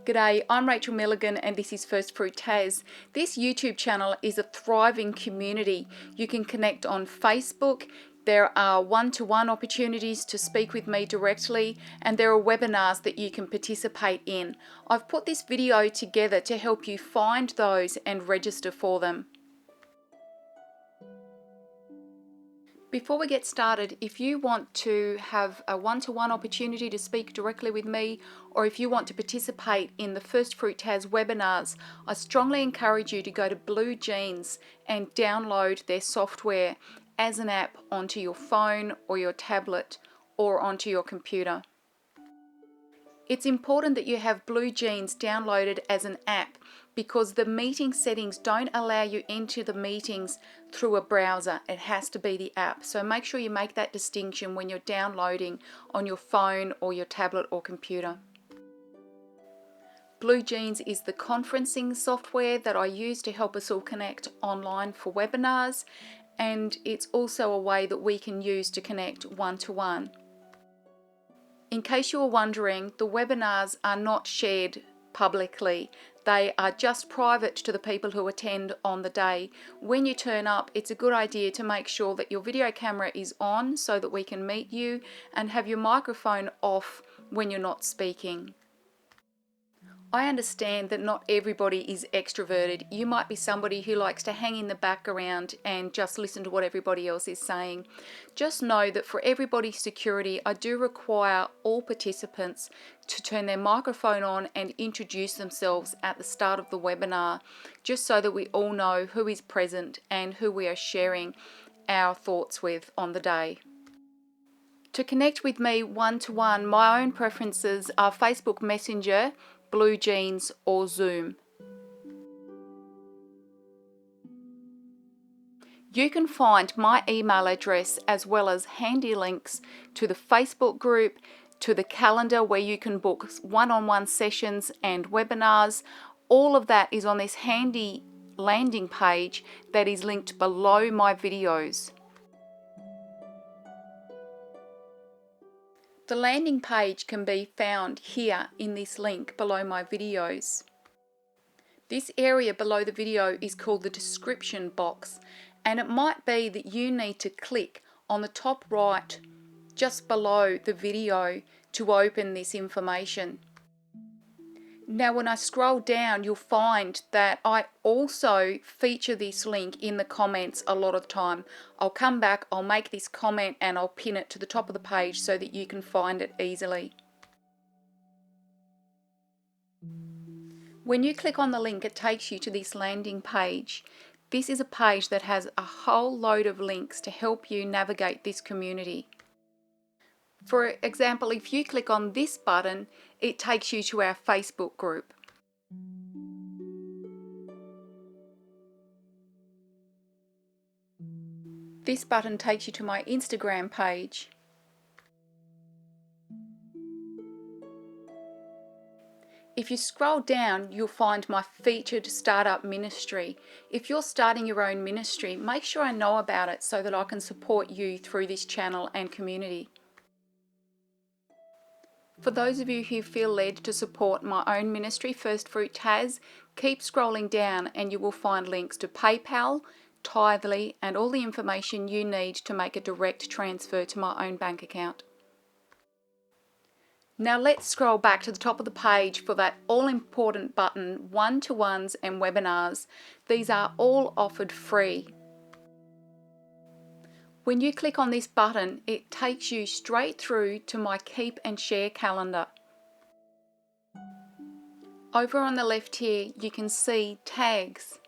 G'day, I'm Rachel Milligan and this is First Fruit Taz. This YouTube channel is a thriving community. You can connect on Facebook. There are one-to-one opportunities to speak with me directly, and there are webinars that you can participate in. I've put this video together to help you find those and register for them. Before we get started, if you want to have a one-to-one opportunity to speak directly with me, or if you want to participate in the First Fruit Taz webinars, I strongly encourage you to go to Blue Jeans and download their software as an app onto your phone or your tablet or onto your computer. It's important that you have Blue Jeans downloaded as an app because the meeting settings don't allow you into the meetings through a browser. It has to be the app. So make sure you make that distinction when you're downloading on your phone or your tablet or computer. Blue Jeans is the conferencing software that I use to help us all connect online for webinars, and it's also a way that we can use to connect one-to-one. In case you were wondering, the webinars are not shared publicly. They are just private to the people who attend on the day. When you turn up, it's a good idea to make sure that your video camera is on so that we can meet you, and have your microphone off when you're not speaking. I understand that not everybody is extroverted. You might be somebody who likes to hang in the background and just listen to what everybody else is saying. Just know that for everybody's security, I do require all participants to turn their microphone on and introduce themselves at the start of the webinar, just so that we all know who is present and who we are sharing our thoughts with on the day. To connect with me one-to-one, my own preferences are Facebook Messenger, Blue Jeans or Zoom. You can find my email address as well as handy links to the Facebook group, to the calendar where you can book one-on-one sessions and webinars. All of that is on this handy landing page that is linked below my videos. The landing page can be found here in this link below my videos. This area below the video is called the description box, and it might be that you need to click on the top right just below the video to open this information. Now when I scroll down, you'll find that I also feature this link in the comments a lot of the time. I'll come back, I'll make this comment and I'll pin it to the top of the page so that you can find it easily. When you click on the link, it takes you to this landing page. This is a page that has a whole load of links to help you navigate this community. For example, if you click on this button, it takes you to our Facebook group. This button takes you to my Instagram page. If you scroll down, you'll find my featured startup ministry. If you're starting your own ministry, make sure I know about it so that I can support you through this channel and community. For those of you who feel led to support my own ministry, First Fruit Taz, keep scrolling down and you will find links to PayPal, Tithely, and all the information you need to make a direct transfer to my own bank account. Now let's scroll back to the top of the page for that all-important button, one-to-ones and webinars. These are all offered free. When you click on this button, it takes you straight through to my Keep and Share calendar. Over on the left here, you can see tags.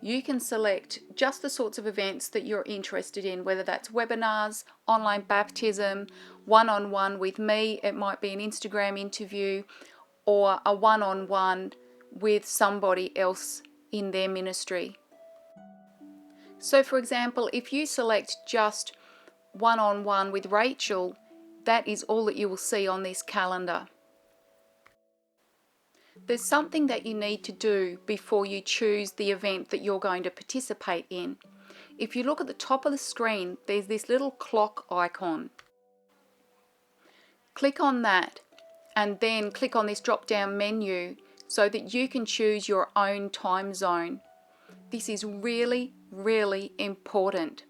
You can select just the sorts of events that you're interested in, whether that's webinars, online baptism, one-on-one with me, it might be an Instagram interview, or a one-on-one with somebody else in their ministry. So for example, if you select just one-on-one with Rachel, that is all that you will see on this calendar. There's something that you need to do before you choose the event that you're going to participate in. If you look at the top of the screen, there's this little clock icon. Click on that and then click on this drop down menu so that you can choose your own time zone. This is really, really important.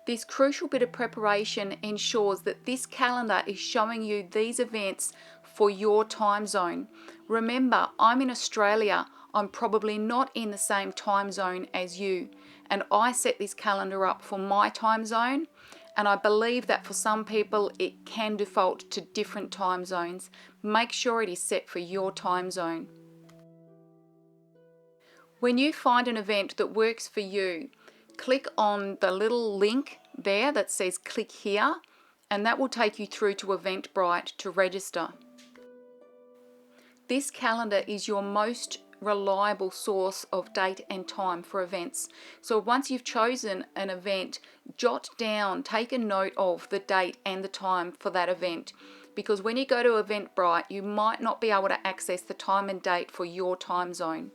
This crucial bit of preparation ensures that this calendar is showing you these events for your time zone. Remember, I'm in Australia. I'm probably not in the same time zone as you, and I set this calendar up for my time zone, and I believe that for some people it can default to different time zones. Make sure it is set for your time zone. When you find an event that works for you, click on the little link there that says click here, and that will take you through to Eventbrite to register. This calendar is your most reliable source of date and time for events. So once you've chosen an event, jot down, take a note of the date and the time for that event, because when you go to Eventbrite, you might not be able to access the time and date for your time zone.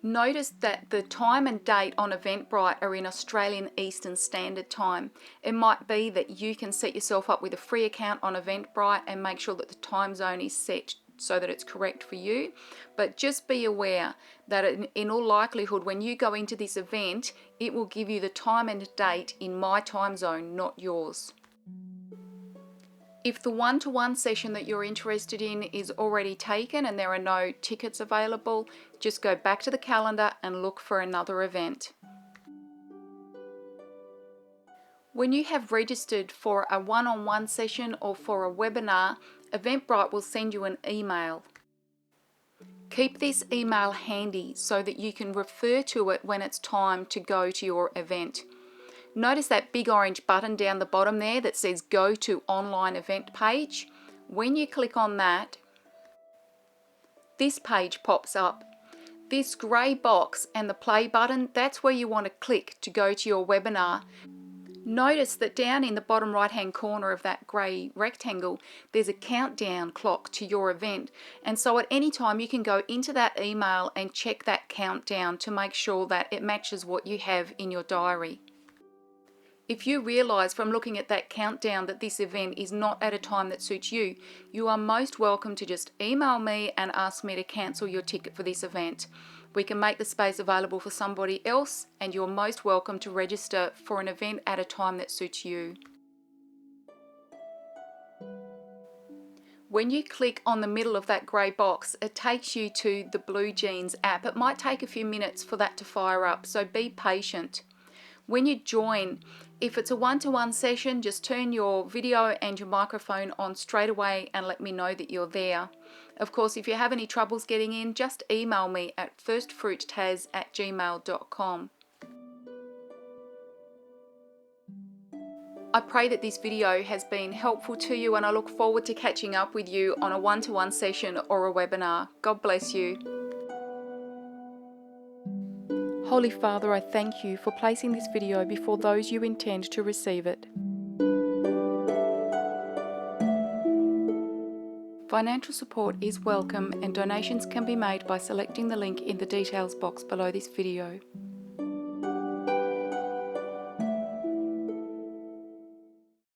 Notice that the time and date on Eventbrite are in Australian Eastern Standard Time. It might be that you can set yourself up with a free account on Eventbrite and make sure that the time zone is set so that it's correct for you. But just be aware that in all likelihood, when you go into this event, it will give you the time and date in my time zone, not yours. If the one-to-one session that you're interested in is already taken and there are no tickets available, just go back to the calendar and look for another event. When you have registered for a one-on-one session or for a webinar, Eventbrite will send you an email. Keep this email handy so that you can refer to it when it's time to go to your event. Notice that big orange button down the bottom there that says Go to Online Event Page. When you click on that, this page pops up. This grey box and the play button, that's where you want to click to go to your webinar. Notice that down in the bottom right hand corner of that grey rectangle, there's a countdown clock to your event. And so at any time you can go into that email and check that countdown to make sure that it matches what you have in your diary. If you realise from looking at that countdown that this event is not at a time that suits you, you are most welcome to just email me and ask me to cancel your ticket for this event. We can make the space available for somebody else, and you're most welcome to register for an event at a time that suits you. When you click on the middle of that grey box, it takes you to the Blue Jeans app. It might take a few minutes for that to fire up, so be patient. When you join, if it's a one-to-one session, just turn your video and your microphone on straight away and let me know that you're there. Of course, if you have any troubles getting in, just email me at firstfruittaz@gmail.com. I pray that this video has been helpful to you, and I look forward to catching up with you on a one-to-one session or a webinar. God bless you. Holy Father, I thank you for placing this video before those you intend to receive it. Financial support is welcome, and donations can be made by selecting the link in the details box below this video.